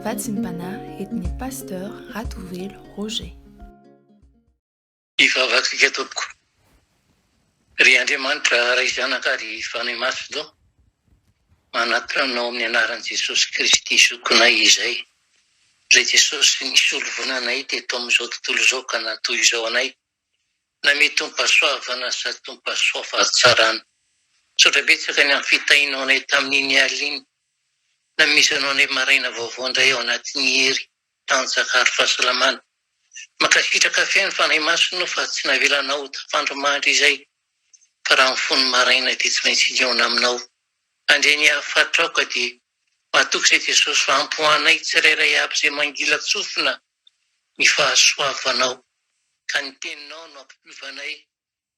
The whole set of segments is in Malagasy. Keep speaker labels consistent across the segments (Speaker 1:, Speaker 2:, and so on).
Speaker 1: Vatsimpana etny pasteur Ratovelo Roger.
Speaker 2: Ivavakitsika tompoko. Ry Andriamanitra ray zanaka ry fanahy maso do. Manatranao amin'ny anaran'i Jesosy Kristy zokonay izay. Ray Jesosy nisy olo vonanay teto amin'izao tontolo izao ka natoy izao anay. Na mety tompasoavana sa tompasoafahatsarana. Saotra betsaka ny amin'ny fitahinao anay tamin'iny aliny. Na misy anao anay maraina vaovao indray ao anatin'ny hery tanjakary fahasalamana. Makasitraka fiaino fanahy masonao fa tsy navelanao tafandromandry izay. Fa raha mifono maraina dia tsy maintsy hiaona aminao. Andreny ahafatrao ka dia matoky izay Jesosy fa ampohanay tsirairay aby izay mangila tsofina ny fahasoavanao. Ka ny teninao no ampiovanay,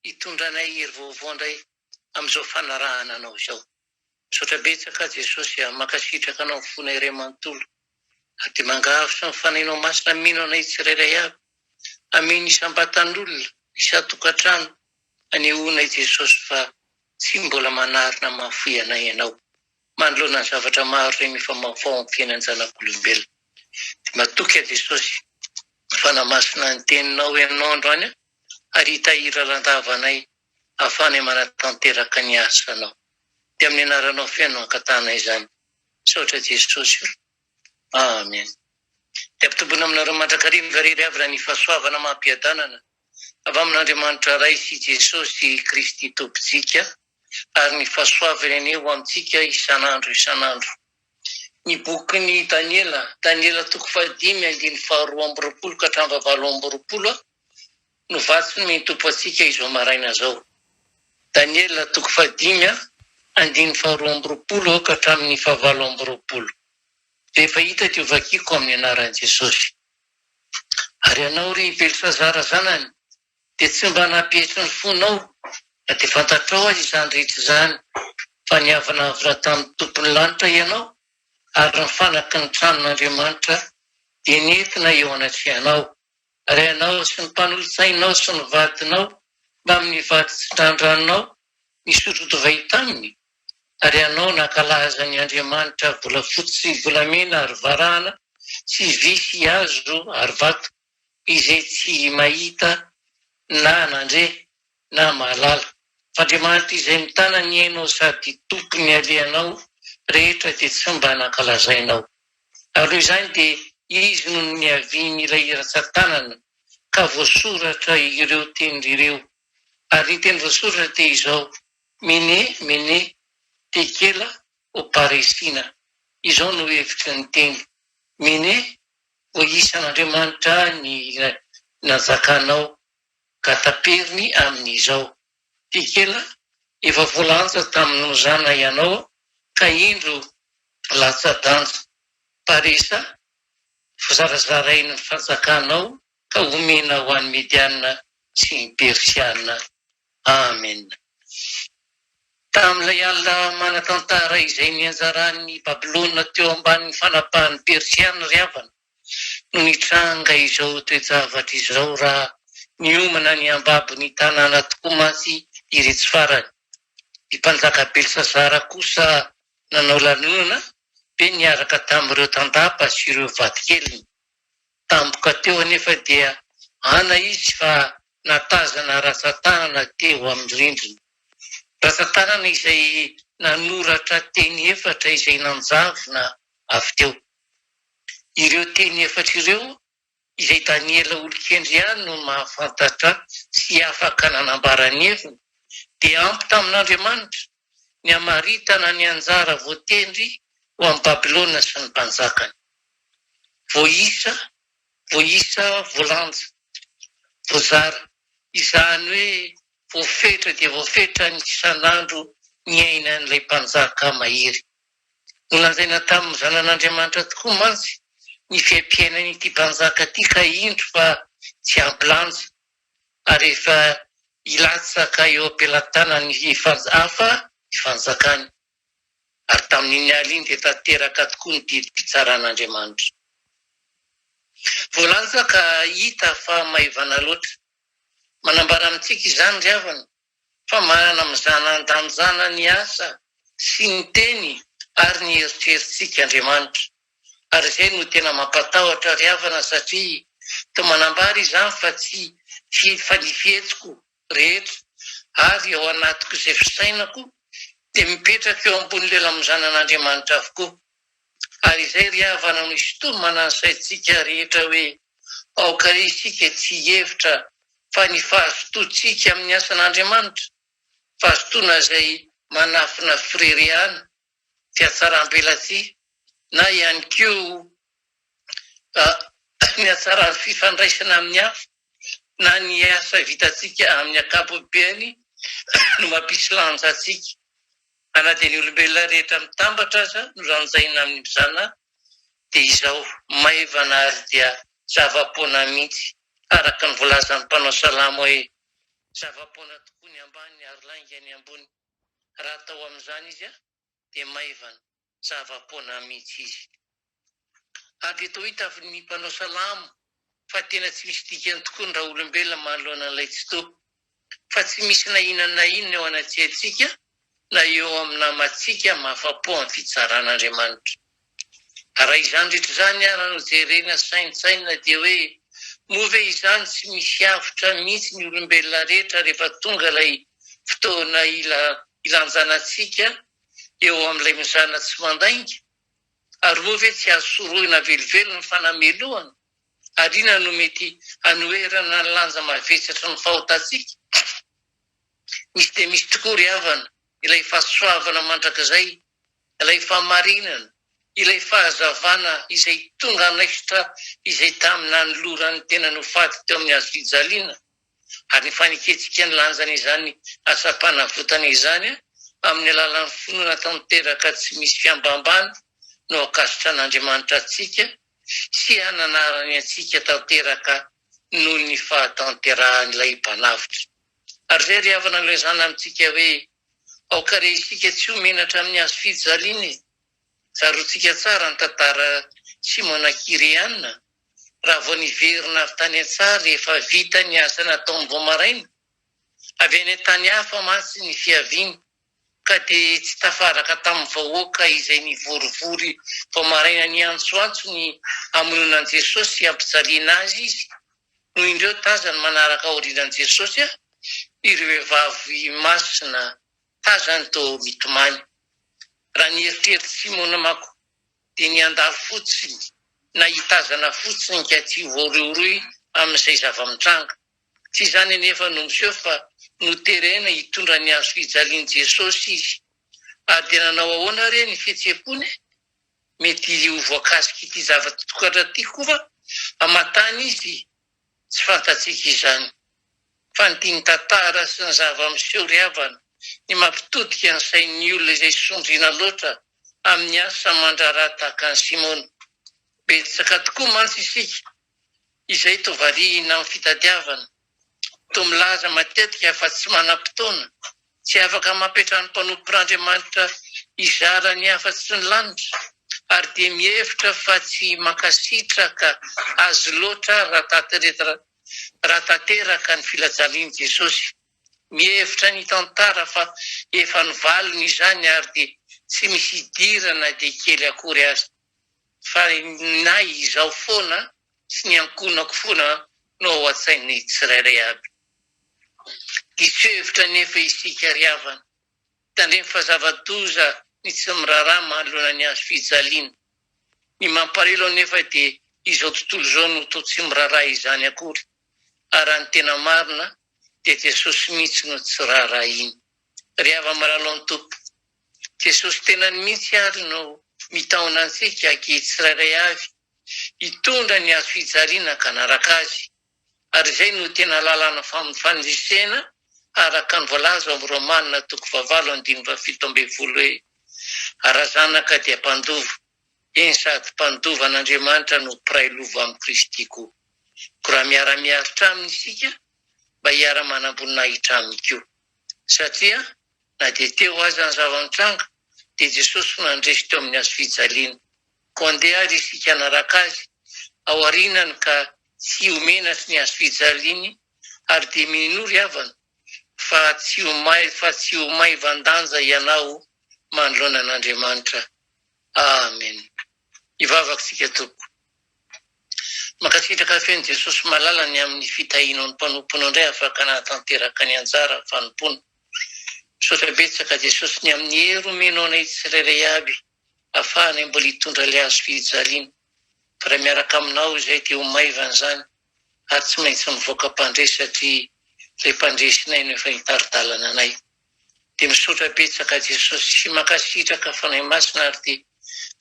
Speaker 2: hitondranay hery vaovao indray amin'izao fanarahana anao izao. Saotra betsaka Jesosy makasitraka anao fonay iray manontolo. Dia mangavitra ny fanahinao masina mino anay tsirairay aby. Aminy isam-batan'olona, isa-tokantrano, anehoanay Jesosy fa tsy mbola manarina mahafoy anay ianao. Manoloana ny zavatra maro ireny mifamafao amin'ny fiainan'ny zanak'olombelona. Matoky Jesosy, fanamasina ny teninao ianao androany, ary hitahira randavanay ahafahanay manatanteraka ny asanao. Dia amin'ny anaranao fiaino ankatana izany. Saotra Jesosy. Amen. Dia ampitombona aminareo mandrakariva rery avy raha ny fahasoavana mampiadanana. Avy amin'Andriamanitra ray sy Jesosy Kristy tompontsika, ary ny fahasoavana eo amintsika isan'andro. Ny bokin'ny Daniela toko 5:4 ka hatramin'ny 7:20 no vatsiny ny tompo antsika izao maraina zao. Daniela toko 5:4 ka hatramin'ny 7:20. Rehefa hita teo vakiko amin'ny anaran'i Jesosy. Ary ianao ry Belisazara zanany, dia tsy mba nampihetry ny fonao, dia fantatrao azy izany rehetra izany, fa niavana avy tamin'ny tompon'ny lanitra ianao, ary ny fanaky ny tranon'Andriamanitra dia nentina eo anatrehanao. Ary ianao sy ny mpanolotsainao sy ny vadinao, mba amin'ny vady tsy trandranonao, nisotro divay taminy. Ary ianao nankalaza ny Andriamanitra volafotsy sy volamena ary varahana, tsy visy hazo ary vato, izay tsy mahita na nandre na mahalala. F'Andriamanitra izay mitana ny hainao sady tompony alehanao rehetra dia tsy mba nankalazainao. Ary izany dia izy no niavian'ilay ratsan-tanana ka voasoratra ireo tenin'ireo. Ary ny teny voasoratra dia izao: mene tekela oparesina. Izao no hevitry ny teny. Mene, voisan'Andriamanitra ny nazakanao ka taperiny amin'izao. Tekela, efa voalanja tamin'ny nozana ianao ka indro latsa-danja. Paresa, zarazarainy ny fanjakanao ka omena ho an'ny Mediana sy ny Persiana. Amen. Tamin'ilay alina manatantara izay nianjaran'ny Babilôna teo ambanin'ny fanapahan'ny Persiana ry havana, no nitranga izao toe-javatra izao raha niomana ny ambabo ny tanàna tokoa mantsy iretsy farany. Ny mpanjaka Belisazara kosa nanao lanonana be niaraka tamin'ireo tandapa sy ireo vadikeliny. Tampoka teo anefa dia ana izy fa natazana ratsan-tanana teo amin'ny rindrina. Ratsan-tanana izay nanoratra teny efatra izay nanjavona avy teo. Ireo teny efatra ireo izay Daniela olon-kendry ihany no mahafantatra sy afaka nanambarany heviny, dia ampy tamin'Andriamanitra ny hamaritana ny anjara voatendry ho amin'ny Babilôna sy ny mpanjakany. Voisa, voalanja, voazara, izany hoe voafetra dia voafetra ny isan'andro ny ainan'ilay mpanjaka mahery. Nolanjaina tamin'ny zanan'Andriamanitra tokoa mantsy ny fiaim-piainan'ity mpanjaka ity ka indro fa tsy ampilanja, ary efa ilatsaka eo am-pelantanany hafa ny fanjakany. Ary tamin'iny aliny dia tanteraka tokoa ny didim-pitsaran'Andriamanitra. Voalanja ka hita fa maivana loatra. Manambara amintsika izany ry havana fa manana mizana andanjana ny asa sy ny teny ary ny eritreritsika Andriamanitra. Ary izay no tena mampatahotra ry havana satria toa manambara izany fa tsy fanifetsiko rehetra ary ao anatiko izay fisainako dia mipetraka eo ambonin'ilay lamozanan'Andriamanitra avokoa. Ary izay ry havana no isotoa manansaitsika rehetra hoe aoka isika tsy hevitra fa ny fahazotoantsika amin'ny asan'Andriamanitra, fahazotoana izay manafina fireriana, fiatsaram-belatsia, na ihany koa ny hatsaran'ny fifandraisana amin'ny hafa, na ny asa vitantsika amin'ny ankapobeny no mampisy lanja antsika. Na dia ny olombelona rehetra mitambatra aza no ranjaina amin'ny mizana dia izao maivana ary dia zava-poana mihitsy, araka ny volazan'ny mpanao salamo hoe zava-poana tokoa ny ambany ary lainga ny ambony. Raha atao amin'izany izy dia maivana, zava-poana mihitsy izy. Ary eto hita ny mpanao salamo fa tena tsy misy dikany tokoa ny raha olombelona manoloana an'ilay tsy toa, fa tsy misy na inona na inona eo anatsiantsika na eo amin'ny namantsika mahafa-po amin'ny fitsaran'Andriamanitra. Raha izany rehetra izany ary no jerena saintsaina dia hoe moa ve izany tsy misy avitra mihitsy ny olombelona rehetra rehefa tonga ilay fotoana ilanjanantsika eo amin'ilay mizana tsy mandainga? Ary moa ve tsy azo soroina velivelo ny fanamelohana? Ary inona no mety hanoerana ny lanja mavesatra ny fahotantsika? Misy dia misy tokoa ry havana ilay fahasoavana mandrakizay, ilay fahamarinana, ilay fahazavana izay tonga an'efitra izay tamina ny loran'ny tena nofaty teo amin'ny hazo fijaliana. Ary ny faniketsika ny lanjana izany asa-panavotana izany amin'ny alalan'ny finoana tanteraka tsy misy fiambambana no akasitra an'Andriamanitra antsika sy hananarany antsika tanteraka noho ny fahatanterahan'ilay mpanavitra. Ary izay ry havana noezana amintsika hoe aokare isika tsy homenatra amin'ny hazo fijaliana. Tsaroantsika tsara ny tantara Simona Kiriana raha vao niverina avy tany an-tsary rehefa vita ny asa nataony vao maraina. Avy any an-tany hafa mantsy ny fiaviany ka dia tsy tafaraka tamin'ny vahoaka izay nivorivory vao maraina ny antsoantso ny hamononan Jesosy sy hampijaliana azy izy. Noho indreo tazany manaraka aorinan Jesosy ireo vavy masina tazany toa mitomany. Raha ny eritreritry Simona mako dia ny andalo fotsiny na hitazana fotsiny ka tsy voaroiroy amin'izay zava-mitranga. Tsy izany anefa no miseho fa noterena hitondra ny hazo fijalian Jesosy izy. Ary dia nanao ahoana re ny fihetseham-pony? Mety ho voakasika ity zava-tokatra ity koa fa hamatany izy tsy fantatsika izany. Fa ny tiany tantara sy ny zava-miseho ry havana ny mampitodika ny sain'ny olona izay sondriana loatra amin'ny asa mandraraha tahaka ny Simona. Betsaka tokoa mantsy isika izay toa variana amin'ny fitadiavana, toa milaza matetika fa tsy manam-potoana, tsy afaka mampetra ny mpanompor'Andriamanitra izara ny afa-tsy ny lanitra, ary dia mihevitra fa tsy mankasitraka azy loatra raha tanteraka ny filajalian'i Jesosy. Mihevitra ny tantara fa efa nivaliny izany ary dia tsy misy idirana dia kely akory azy. Fa na izao foana sy ny ankonako foana no ao an-tsainy tsirairay aby. Diso hevitra nefa isika ry havana, tandremy fa zava-doza ny tsy miraharaha manoloana ny hazo fijaliana. Ny mamparelo anefa dia izao tontolo izao no toa tsy miraharaha izany akory. Ary raha ny tena marina dia Jesosy mihitsy no tsy raharaha iny. Ry hava maralo ny tompo, Jesosy tena mihitsy ary no mitaona antsika ankehy tsirairay avy hitondra ny hazo fijaliana ka naraka azy. Ary izay no tena lalàna fanindrisena araka ny voalaza amin'ny Romanina 8:7 hoe raha zanaka dia mpandova, eny sady mpandova an'Andriamanitra no mpiray lova amin'ny Kristy koa. Ko raha miara-miaritra aminy isika mba hiara-manam-boninahitra aminy koa. Satria na dia teo aza ny zava-mitranga dia Jesosy nandresy teo amin'ny hazo fijaliana. Ko andeha ary isika naraka azy ao arinany ka tsy homenatra ny hazo fijaliany ary dia mino ry havana fa tsy ho may vandanja ianao manoloana an'Andriamanitra. Amen. ivavaksika tompo. Makasitraka feny Jesosy malalany amin'ny fitahinao ny mpanompono indray afaka nahatanteraka ny anjara fanompono. Misaotra betsaka Jesosy ny amin'ny hery omenao anay tsirairay aby ahafahana mbola hitondra ilay azo fijaliana. Fa raha miaraka aminao izay dia ho maivana izany ary tsy maintsy mivoaka mpandresy satria ilay mpandresinay no efa hitaridalana anay. Dia misaotra betsaka Jesosy sy makasitraka fanahy masina ary dia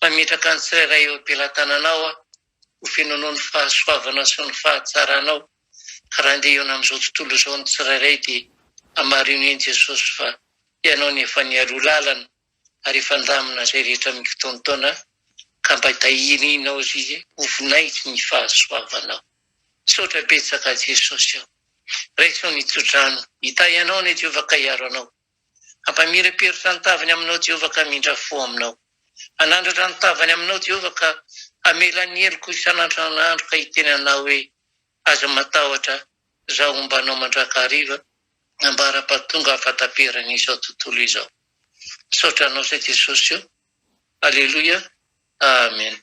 Speaker 2: mametraka ny tsirairay eo am-pelatananao ho fenonoa ny fahasoavanao sy ny fahatsaranao. Ka raha andeha eo amin'izao tontolo izao ny tsirairay dia hamarino eny Jesosy fa ianao ny efa nialoha lalana ary efa ndamina izay rehetra mifotoantaona ka mba tahirinao izy ho vonaitry ny fahasoavanao. Misaotra betsaka Jesosy aho. Raisao nitsodrano, hita ianao ny Jehovah ka hiaro anao. Hampamiraperitra ny tavany aminao Jehovah ka mindra fo aminao. Hanandratra ny tavany aminao Jehovah ka hamela ny heliko isan'andro n'andro ka hitenanao hoe aza matahotra zaho ombanao mandrakariva ambara-pahatonga afataperana izao tontolo izao. Misaotra anao izay Jesosy io. Aleluia. Amen.